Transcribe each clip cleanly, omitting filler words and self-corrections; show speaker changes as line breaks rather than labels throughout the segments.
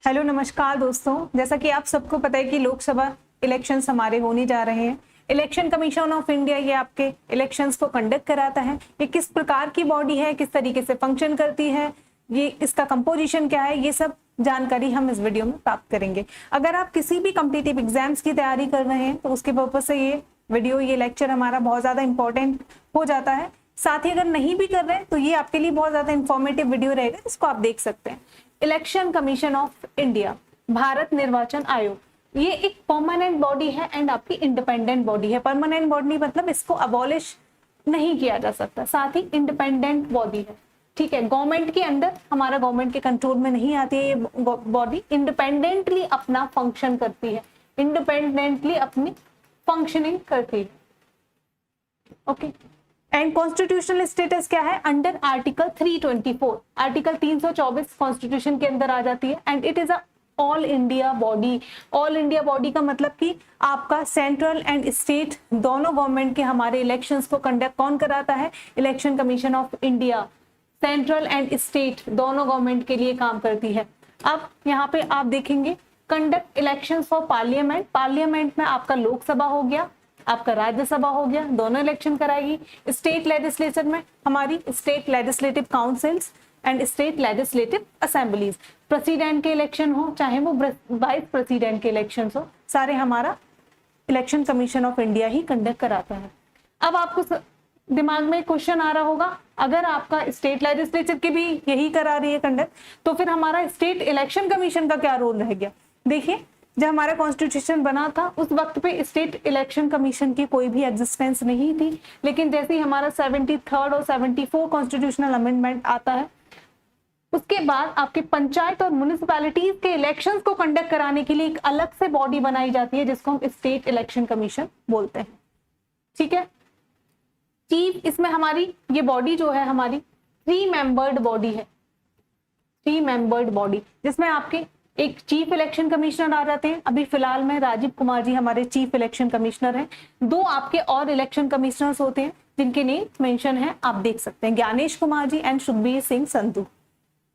Hello नमस्कार दोस्तों, जैसा कि आप सबको पता है कि लोकसभा इलेक्शंस हमारे होने जा रहे हैं। इलेक्शन कमीशन ऑफ इंडिया ये आपके इलेक्शंस को कंडक्ट कराता है। ये किस प्रकार की बॉडी है, किस तरीके से फंक्शन करती है, ये इसका कंपोजिशन क्या है, ये सब जानकारी हम इस वीडियो में प्राप्त करेंगे। अगर आप किसी भी कॉम्पिटिटिव एग्जाम्स की तैयारी कर रहे हैं तो उसके पर्पज से ये वीडियो, ये लेक्चर हमारा बहुत ज्यादा इंपॉर्टेंट हो जाता है। साथ ही अगर नहीं भी कर रहे हैं तो ये आपके लिए बहुत ज्यादा इंफॉर्मेटिव वीडियो रहेगा, जिसको आप देख सकते हैं। Election commission of India, Bharat निर्वाचन आयोग, ये एक परमानेंट बॉडी है एंड आपकी इंडिपेंडेंट बॉडी है। परमानेंट बॉडी मतलब इसको अबॉलिश नहीं किया जा सकता, साथ ही इंडिपेंडेंट बॉडी है। ठीक है, गवर्नमेंट के अंडर, हमारा गवर्नमेंट के कंट्रोल में नहीं आती है ये बॉडी। इंडिपेंडेंटली अपना फंक्शन करती है, इंडिपेंडेंटली अपनी फंक्शनिंग करती है। ओके, एंड कॉन्स्टिट्यूशनल स्टेटस क्या है? अंडर आर्टिकल 324, आर्टिकल 324 कॉन्स्टिट्यूशन के अंदर आ जाती है। And it is a all India body. All India body का मतलब कि आपका सेंट्रल एंड स्टेट दोनों गवर्नमेंट के हमारे इलेक्शंस को कंडक्ट कौन कराता है? Election commission of India. Central and state दोनों गवर्नमेंट के लिए काम करती है। अब यहाँ पे आप देखेंगे conduct elections for parliament. Parliament में आपका लोकसभा हो गया, आपका राज्यसभा हो गया, दोनों इलेक्शन कराएगी। स्टेट लेजिस्लेचर में हमारी state legislative councils and state legislative assemblies. President के इलेक्शन हो चाहे वो वाइस प्रेसिडेंट के इलेक्शन हो, सारे हमारा election commission of India he conduct कराता है। अब आपको दिमाग में क्वेश्चन आ रहा होगा, अगर आपका स्टेट लेजिस्लेचर की भी यही करा रही है कंडक्ट, तो फिर हमारा स्टेट इलेक्शन कमीशन का क्या रोल रह गया? देखिए, जब हमारा कॉन्स्टिट्यूशन बना था उस वक्त पे स्टेट इलेक्शन कमीशन की कोई भी एग्जिस्टेंस नहीं थी। लेकिन जैसे ही हमारा 73rd और 74 कॉन्स्टिट्यूशनल अमेंडमेंट आता है, उसके बाद आपके पंचायत और म्युनिसिपैलिटीज के इलेक्शंस को कंडक्ट कराने के लिए एक अलग से बॉडी बनाई जाती है, जिसको हम स्टेट इलेक्शन कमीशन बोलते हैं। ठीक है, चीफ, इसमें हमारी ये बॉडी जो है हमारी 3 मेंबर्ड बॉडी है। 3 मेंबर्ड बॉडी, जिसमें आपके एक चीफ इलेक्शन कमिश्नर आ जाते हैं। अभी फिलहाल में राजीव कुमार जी हमारे चीफ इलेक्शन कमिश्नर हैं। 2 आपके और इलेक्शन कमिश्नर्स होते हैं जिनके नेम मेंशन है, आप देख सकते हैं, Gyanesh Kumar ji and Sukhbir Singh Sandhu.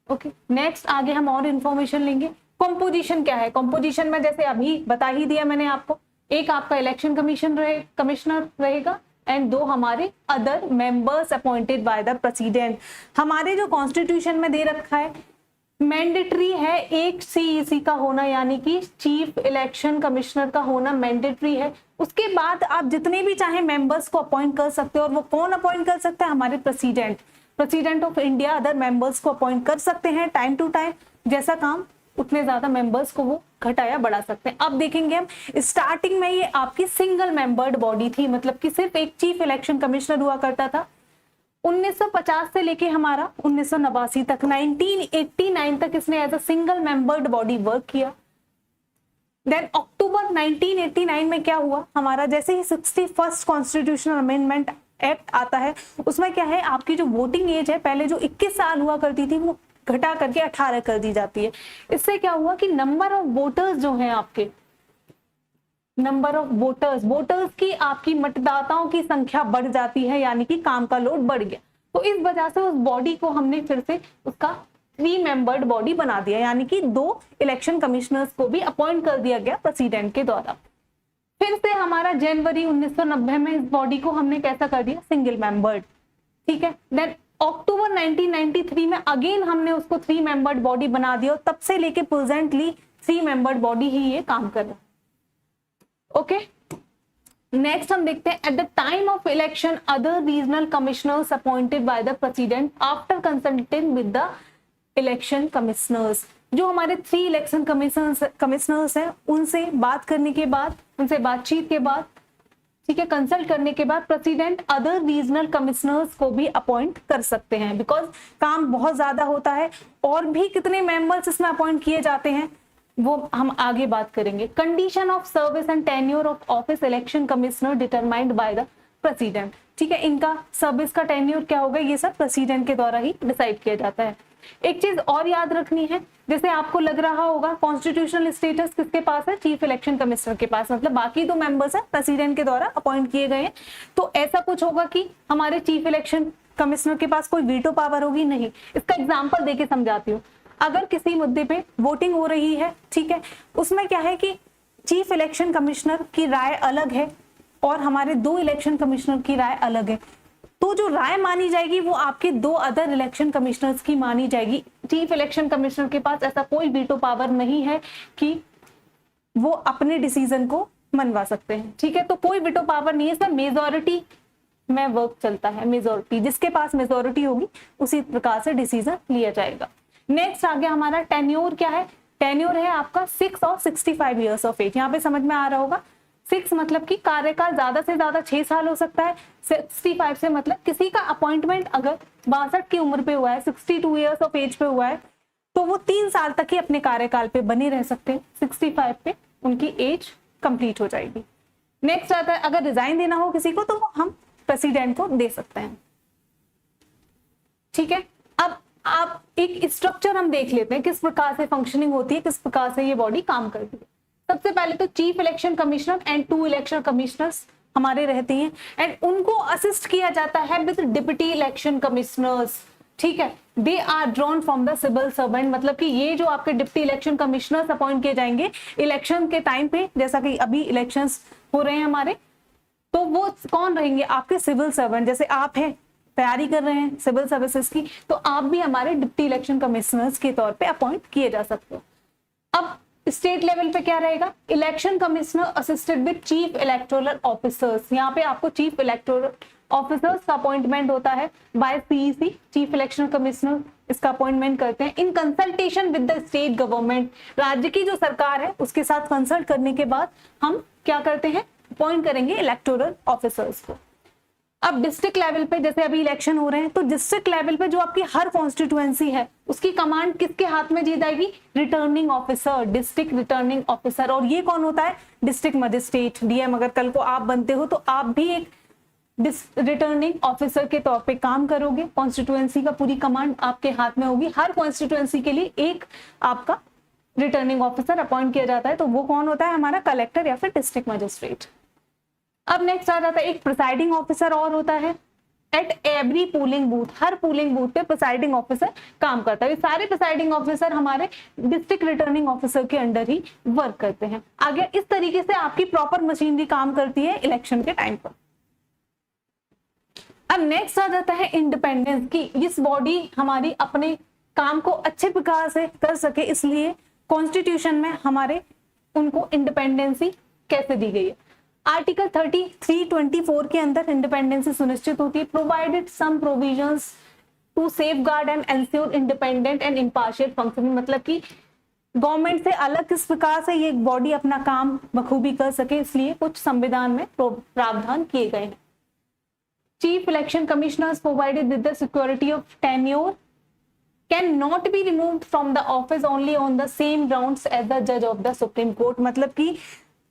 Okay, next आगे हम और इन्फॉर्मेशन लेंगे। कंपोजिशन क्या है? कंपोजिशन में जैसे अभी बता ही दिया मैंने आपको, एक आपका इलेक्शन कमिश्नर रहेगा एंड 2 हमारे other members appointed by the president. हमारे जो कॉन्स्टिट्यूशन में दे रखा है, मैंडेटरी है एक सीईसी का होना, यानी कि चीफ इलेक्शन कमिश्नर का होना मैंडेटरी है। उसके बाद आप जितने भी चाहे मेंबर्स को अपॉइंट कर सकते हो, और वो कौन अपॉइंट कर सकते हैं? हमारे president of India other members को अपॉइंट कर सकते हैं टाइम टू टाइम, जैसा काम उतने ज्यादा मेंबर्स को वो घटाया बढ़ा सकते हैं। अब देखेंगे हम, स्टार्टिंग में ये आपकी सिंगल मेंबर्ड बॉडी थी, मतलब कि सिर्फ एक चीफ इलेक्शन कमिश्नर हुआ करता था। 1950 से लेके हमारा 1989 तक, 1989 तक इसने as a single membered body work किया। देन अक्टूबर 1989 में क्या हुआ हमारा, जैसे ही 61st कॉन्स्टिट्यूशनल अमेंडमेंट एक्ट आता है, उसमें क्या है, आपकी जो वोटिंग एज है पहले जो 21 साल हुआ करती थी वो घटा करके 18 कर दी जाती है। इससे क्या हुआ कि नंबर ऑफ वोटर्स जो हैं आपके, नंबर ऑफ वोटर्स की, आपकी मतदाताओं की संख्या बढ़ जाती है, यानी कि काम का लोड बढ़ गया। तो इस वजह से उस बॉडी को हमने फिर से उसका 3 मेंबर्ड बॉडी बना दिया, यानी कि 2 इलेक्शन कमिश्नर्स को भी अपॉइंट कर दिया गया प्रेसिडेंट के द्वारा। फिर से हमारा जनवरी 1990 में इस बॉडी को हमने कैसा कर दिया? Single membered. ठीक है, देन अक्टूबर 1993 में अगेन हमने उसको 3 मेंबर्ड बॉडी बना दिया, और तब से लेके प्रेजेंटली 3 मेंबर्ड बॉडी ही ये काम कर रहा है। ओके, नेक्स्ट हम देखते हैं, at the time of election other regional commissioners appointed by the president after consulting with the election commissioners. जो हमारे 3 इलेक्शन कमिश्नर्स हैं, उनसे बात करने के बाद, उनसे बातचीत के बाद, ठीक है, कंसल्ट करने के बाद प्रेसिडेंट अदर रीजनल कमिश्नर्स को भी अपॉइंट कर सकते हैं, बिकॉज काम बहुत ज्यादा होता है। और भी कितने मेंबर्स इसमें अपॉइंट किए जाते हैं वो हम आगे बात करेंगे। Condition of service and tenure of office election commissioner determined by the president. ठीक है, इनका सर्विस का टेन्योर क्या होगा, ये सब प्रेसिडेंट के द्वारा ही डिसाइड किया जाता है। एक चीज और याद रखनी है, जैसे आपको लग रहा होगा कॉन्स्टिट्यूशनल स्टेटस किसके पास है? चीफ इलेक्शन कमिश्नर के पास, मतलब बाकी 2 मेंबर्स है प्रेसिडेंट के द्वारा अपॉइंट किए गए हैं। तो ऐसा कुछ होगा कि हमारे चीफ इलेक्शन कमिश्नर के पास कोई वीटो पावर होगी? नहीं। इसका एग्जांपल देके समझाती हूँ। अगर किसी मुद्दे पे वोटिंग हो रही है, ठीक है, उसमें क्या है कि चीफ इलेक्शन कमिश्नर की राय अलग है और हमारे 2 इलेक्शन कमिश्नर की राय अलग है, तो जो राय मानी जाएगी वो आपके 2 अदर इलेक्शन कमिश्नर्स की मानी जाएगी। चीफ इलेक्शन कमिश्नर के पास ऐसा कोई वीटो पावर नहीं है कि वो अपने डिसीजन को मनवा सकते हैं, ठीक है, तो कोई वीटो पावर नहीं है, इसमें मेजोरिटी में वर्क चलता है। मेजोरिटी, जिसके पास मेजोरिटी होगी उसी प्रकार से डिसीजन लिया जाएगा। नेक्स्ट आ गया हमारा टेन्योर। क्या है? टेन्योर है आपका 6 और 65 ईयर्स ऑफ एज। यहाँ पे समझ में आ रहा होगा, 6 मतलब कि कार्यकाल ज्यादा से ज्यादा 6 साल हो सकता है, 65 से मतलब किसी का अपॉइंटमेंट अगर 62 की उम्र पे हुआ है, 62 ईयर्स ऑफ एज पे हुआ है, तो वो 3 साल तक ही अपने कार्यकाल पे बने रह सकते हैं। 65 पे उनकी एज कंप्लीट हो जाएगी। नेक्स्ट आता है, अगर रिजाइन देना हो किसी को तो वो हम प्रेसिडेंट को दे सकते हैं, ठीक है। अब आप एक स्ट्रक्चर हम देख लेते हैं किस प्रकार से फंक्शनिंग होती है, किस प्रकार से ये बॉडी काम करती है। सबसे पहले तो chief election commissioner and 2 election commissioners हमारे रहती हैं एंड उनको असिस्ट किया जाता है विद डिप्टी इलेक्शन कमिश्नर्स, ठीक है। They are drawn from the civil servant, मतलब कि ये जो आपके डिप्टी इलेक्शन कमिश्नर्स अपॉइंट किए जाएंगे इलेक्शन के टाइम पे, जैसा कि अभी इलेक्शंस हो रहे हैं हमारे, तो वो कौन रहेंगे? आपके सिविल सर्वेंट। जैसे आप हैं, तैयारी कर रहे हैं सिविल सर्विसेज की, तो आप भी हमारे डिप्टी इलेक्शन कमिश्नर्स के तौर पे अपॉइंट किए जा सकते हो। अब स्टेट लेवल पे क्या रहेगा? Election commissioner assisted with chief electoral officers. यहाँ पे आपको चीफ इलेक्टोरल ऑफिसर्स का अपॉइंटमेंट होता है by CEC, chief election commissioner इसका अपॉइंटमेंट करते हैं in consultation with the state government. राज्य की जो सरकार है उसके साथ कंसल्ट करने के बाद हम क्या करते हैं? अपॉइंट करेंगे इलेक्टोरल ऑफिसर्स को। अब डिस्ट्रिक्ट लेवल पे जैसे अभी इलेक्शन हो रहे हैं, तो डिस्ट्रिक्ट लेवल पे जो आपकी हर कॉन्स्टिट्यूएंसी है उसकी कमांड किसके हाथ में दी जाएगी? Returning officer, district returning officer. और ये कौन होता है? District magistrate, DM. अगर कल को आप बनते हो तो आप भी एक रिटर्निंग ऑफिसर के तौर पे काम करोगे। कॉन्स्टिट्यूएंसी का पूरी कमांड आपके हाथ में होगी। हर कॉन्स्टिट्यूएंसी के लिए एक आपका रिटर्निंग ऑफिसर अपॉइंट किया जाता है, तो वो कौन होता है? हमारा कलेक्टर या फिर डिस्ट्रिक्ट मजिस्ट्रेट। अब नेक्स्ट आ जाता है एक प्रिसाइडिंग ऑफिसर और होता है at every polling booth. Her polling booth पे प्रिसाइडिंग ऑफिसर काम करता है। ये सारे प्रिसाइडिंग ऑफिसर हमारे डिस्ट्रिक्ट रिटर्निंग ऑफिसर के अंडर ही वर्क करते हैं। आगे इस तरीके से आपकी प्रॉपर मशीनरी काम करती है इलेक्शन के टाइम पर। अब नेक्स्ट आ जाता है इंडिपेंडेंस की। इस बॉडी हमारी अपने काम को अच्छे प्रकार से कर सके, इसलिए कॉन्स्टिट्यूशन में हमारे उनको इंडिपेंडेंसी कैसे दी गई है? आर्टिकल 3324 के अंदर इंडिपेंडेंसी सुनिश्चित होती है। Provided some provisions to safeguard and ensure independent and impartial functioning, मतलब कि गवर्नमेंट से अलग किस प्रकार से ये बॉडी अपना काम बखूबी कर सके, इसलिए कुछ संविधान में प्रावधान किए गए हैं। Chief election commissioners provided with the security of tenure can not be removed from the office only on the same grounds as the जज ऑफ द सुप्रीम कोर्ट, मतलब कि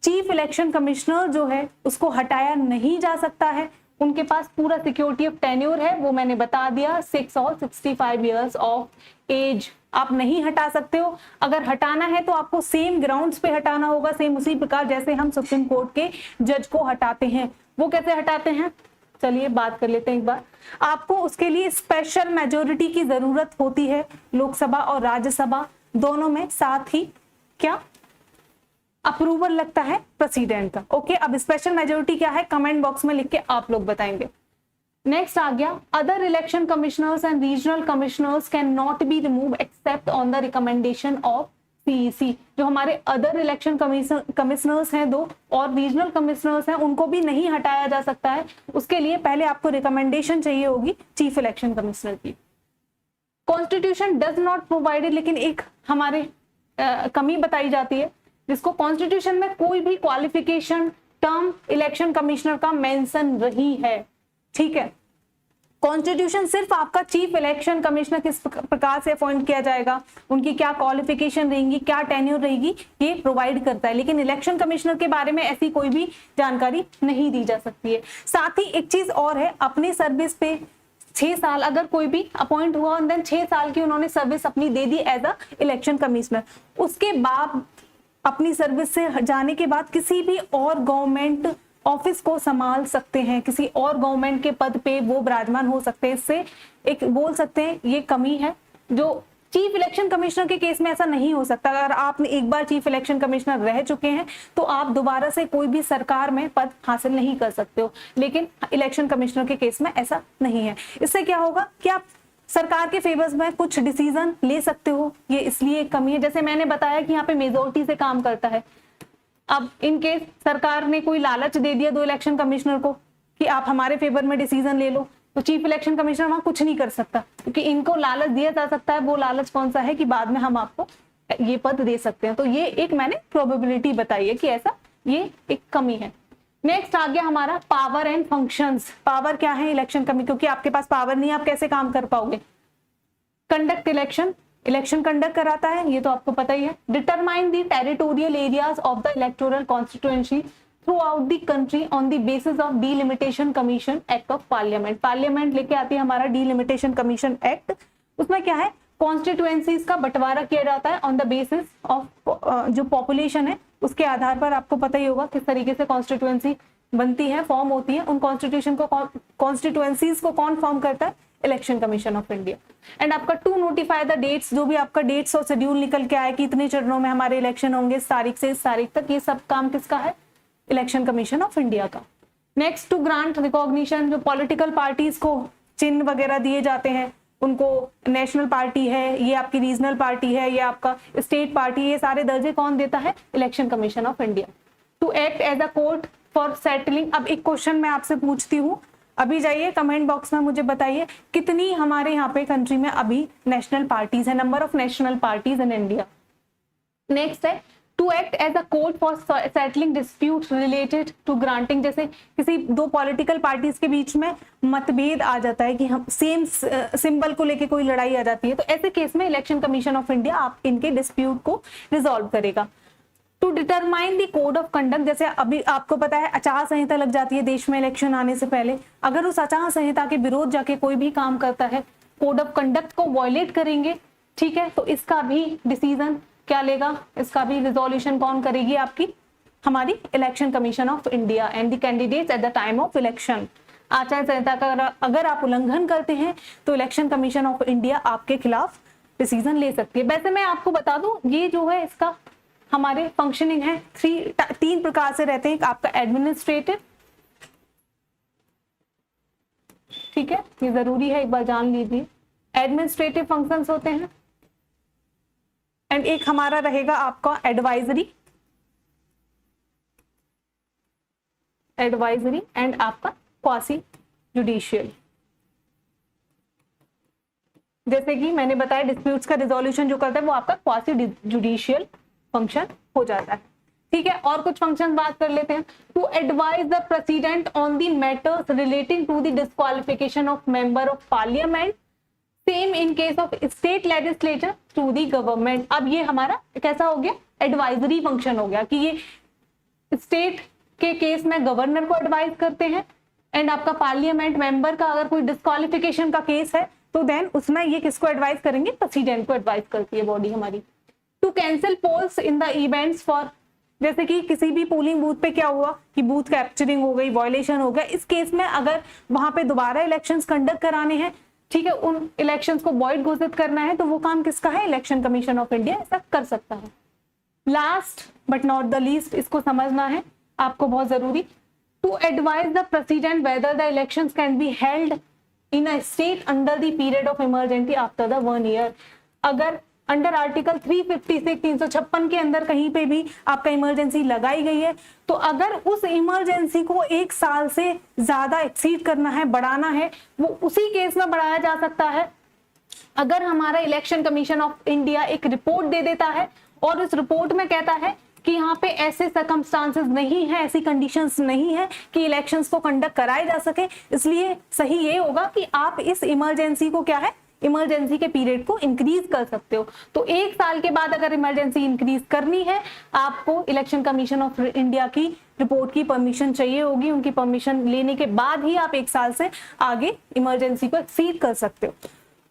चीफ इलेक्शन कमिश्नर जो है उसको हटाया नहीं जा सकता है। उनके पास पूरा सिक्योरिटी ऑफ टेन्योर है, वो मैंने बता दिया, 6 और 65 ईयर्स ऑफ एज। आप नहीं हटा सकते हो। अगर हटाना है तो आपको सेम ग्राउंड्स पे हटाना होगा, सेम उसी प्रकार जैसे हम सुप्रीम कोर्ट के जज को हटाते हैं। वो कैसे हटाते हैं? चलिए बात कर लेते हैं एक बार। आपको उसके लिए स्पेशल मेजोरिटी की जरूरत होती है, लोकसभा और राज्यसभा दोनों में, साथ ही क्या अप्रूवल लगता है प्रेसिडेंट का। ओके, अब स्पेशल मेजोरिटी क्या है कमेंट बॉक्स में लिख के आप लोग बताएंगे। नेक्स्ट आ गया other election commissioners and regional commissioners can not be remove except on the recommendation of CEC. जो हमारे अदर इलेक्शन कमिश्नर्स हैं 2 और रीजनल कमिश्नर्स हैं, उनको भी नहीं हटाया जा सकता है। उसके लिए पहले आपको रिकमेंडेशन चाहिए होगी चीफ इलेक्शन कमिश्नर की। कॉन्स्टिट्यूशन डज नॉट प्रोवाइडेड, लेकिन एक हमारे कमी बताई जाती है जिसको कॉन्स्टिट्यूशन में कोई भी क्वालिफिकेशन टर्म इलेक्शन कमिश्नर का मेंशन नहीं है, ठीक है। कॉन्स्टिट्यूशन सिर्फ आपका चीफ इलेक्शन कमिश्नर किस प्रकार से अपॉइंट किया जाएगा, उनकी क्या क्वालिफिकेशन रहेंगी, क्या टेन्योर रहेगी, ये प्रोवाइड करता है। लेकिन इलेक्शन कमिश्नर के बारे में ऐसी कोई भी जानकारी नहीं दी जा सकती है। साथ ही एक चीज और है, अपनी सर्विस पे 6 साल अगर कोई भी अपॉइंट हुआ और देन 6 साल की उन्होंने सर्विस अपनी दे दी एज अ इलेक्शन कमिश्नर, उसके बाद अपनी सर्विस से जाने के बाद किसी भी और गवर्नमेंट ऑफिस को संभाल सकते हैं, किसी और गवर्नमेंट के पद पे वो विराजमान हो सकते हैं। इससे एक बोल सकते हैं ये कमी है जो चीफ इलेक्शन कमिश्नर के केस में ऐसा नहीं हो सकता। अगर आपने एक बार चीफ इलेक्शन कमिश्नर रह चुके हैं तो आप दोबारा से कोई भी सरकार में पद हासिल नहीं कर सकते हो, लेकिन इलेक्शन कमिश्नर के केस में ऐसा नहीं है। इससे क्या होगा कि आप सरकार के फेवर्स में कुछ डिसीजन ले सकते हो, ये इसलिए एक कमी है। जैसे मैंने बताया कि यहाँ पे मेजोरिटी से काम करता है। अब इन केस सरकार ने कोई लालच दे दिया दो इलेक्शन कमिश्नर को कि आप हमारे फेवर में डिसीजन ले लो, तो चीफ इलेक्शन कमिश्नर वहां कुछ नहीं कर सकता, क्योंकि इनको लालच दिया जा सकता है। वो लालच कौन सा है कि बाद में हम आपको ये पद दे सकते हैं। तो ये एक मैंने प्रोबेबिलिटी बताई है कि ऐसा ये एक कमी है। नेक्स्ट आ गया हमारा पावर एंड फंक्शंस। पावर क्या है इलेक्शन कमी, क्योंकि आपके पास पावर नहीं है आप कैसे काम कर पाओगे। कंडक्ट इलेक्शन, इलेक्शन कंडक्ट कराता है, ये तो आपको पता ही है। Determine the territorial areas of the electoral constituency throughout the country on the basis of delimitation commission act of parliament। Parliament लेके आती है हमारा delimitation commission act। उसमें क्या है, कॉन्स्टिट्यूएंसीज का बंटवारा किया जाता है ऑन द बेसिस ऑफ जो पॉपुलेशन है उसके आधार पर। आपको पता ही होगा किस तरीके से कॉन्स्टिट्यूएंसी बनती है, फॉर्म होती है। उन कॉन्स्टिट्यूशन को, कॉन्स्टिट्यूएंसीज को कौन फॉर्म करता है, election commission of India. And आपका टू नोटिफाई द डेट्स, जो भी आपका डेट्स और शेड्यूल निकल के आए कि इतने चरणों में हमारे इलेक्शन होंगे इस तारीख से इस तारीख तक, ये सब काम किसका है, इलेक्शन कमीशन ऑफ इंडिया का। नेक्स्ट टू ग्रांट रिकॉग्निशन, जो पॉलिटिकल पार्टीज को चिन्ह वगैरह दिए जाते हैं, उनको नेशनल पार्टी है, ये आपकी रीजनल पार्टी है, ये आपका स्टेट पार्टी, ये सारे दर्जे कौन देता है, election commission of India. To act as a court for settling. अब एक क्वेश्चन मैं आपसे पूछती हूँ, अभी जाइए कमेंट बॉक्स में मुझे बताइए कितनी हमारे यहाँ पे कंट्री में अभी नेशनल पार्टीज है, number of national parties in India. Next है to act as a court for settling dispute related to granting. जैसे किसी दो पॉलिटिकल पार्टीज के बीच में मतभेद आ जाता है कि हम सेम सिंबल को लेके कोई लड़ाई आ जाती है, तो ऐसे केस में इलेक्शन कमीशन ऑफ इंडिया आप इनके डिस्प्यूट को रिजॉल्व करेगा। To determine the code of conduct, जैसे अभी आपको पता है आचार संहिता लग जाती है देश में इलेक्शन आने से पहले, अगर उस आचार संहिता के विरोध जाके कोई भी काम करता है, कोड ऑफ कंडक्ट को वायलेट करेंगे, ठीक है, तो इसका भी डिसीजन क्या लेगा, इसका भी रिजोल्यूशन कौन करेगी, आपकी हमारी election commission of India. And the candidates at the time of election, आचार संहिता का अगर आप उल्लंघन करते हैं तो इलेक्शन कमीशन ऑफ इंडिया आपके खिलाफ डिसीजन ले सकती है। वैसे मैं आपको बता दूं, ये जो है इसका हमारे फंक्शनिंग है तीन प्रकार से रहते हैं। एक आपका एडमिनिस्ट्रेटिव, ठीक है, ये जरूरी है एक बार जान लीजिए, एडमिनिस्ट्रेटिव फंक्शंस होते हैं। एंड एक हमारा रहेगा आपका एडवाइजरी, एंड आपका क्वासी जुडिशियल। जैसे कि मैंने बताया डिस्प्यूट्स का रिजोल्यूशन जो करता है वो आपका क्वासी जुडिशियल फंक्शन हो जाता है, ठीक है। और कुछ फंक्शन बात कर लेते हैं। To advise the president on the matters relating to the disqualification of member of parliament, same in case of state legislature to the government. अब ये हमारा कैसा हो गया, एडवाइजरी फंक्शन हो गया कि ये स्टेट के केस में गवर्नर को एडवाइज करते हैं। एंड आपका पार्लियामेंट मेंबर का अगर कोई डिस्क्वालिफिकेशन का केस है तो देन उसमें ये किसको एडवाइज करेंगे, प्रेसिडेंट को एडवाइज करती है बॉडी हमारी। To cancel polls in the events for, जैसे कि किसी भी पोलिंग बूथ पे क्या हुआ कि बूथ कैप्चरिंग हो गई, वायलेशन हो गया, इस केस में अगर वहां पे दोबारा इलेक्शंस कंडक्ट कराने हैं, ठीक है, उन इलेक्शंस को वॉइड घोषित करना है, तो वो काम किसका है, इलेक्शन कमीशन ऑफ इंडिया ऐसा कर सकता है। Last but not the least, इसको समझना है आपको बहुत जरूरी, to advise the president whether the elections can be held in a state under the period of emergency after the 1 year. अगर अंडर आर्टिकल 356 356 के अंदर कहीं पे भी आपका इमरजेंसी लगाई गई है, तो अगर उस इमरजेंसी को 1 साल से ज्यादा एक्सीड करना है, बढ़ाना है, वो उसी केस में बढ़ाया जा सकता है अगर हमारा इलेक्शन कमीशन ऑफ इंडिया एक रिपोर्ट दे देता है और उस रिपोर्ट में कहता है कि यहाँ पे ऐसे सर्कमस्टांसेस नहीं है, ऐसी कंडीशंस नहीं है कि इलेक्शंस को कंडक्ट कराए जा सके। इसलिए सही ये होगा कि आप इस इमरजेंसी को क्या है, इमरजेंसी के पीरियड को इंक्रीज कर सकते हो। तो 1 साल के बाद अगर इमरजेंसी इंक्रीज करनी है, आपको इलेक्शन कमीशन ऑफ इंडिया की रिपोर्ट की परमिशन चाहिए होगी। उनकी परमिशन लेने के बाद ही आप 1 साल से आगे इमरजेंसी को एक्सीड कर सकते हो।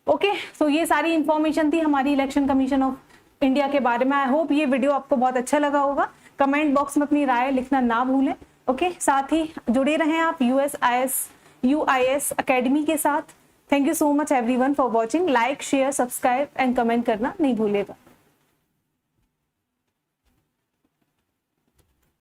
ओके, सो ये सारी इंफॉर्मेशन थी हमारी इलेक्शन कमीशन ऑफ इंडिया के बारे में। आई होप ये वीडियो आपको बहुत अच्छा लगा होगा। कमेंट बॉक्स में अपनी राय लिखना ना भूलें। ओके, साथ ही जुड़े रहें आप UIS अकेडमी के साथ। Thank you so much everyone for watching. Like, share, subscribe and comment करना नहीं भूलिएगा।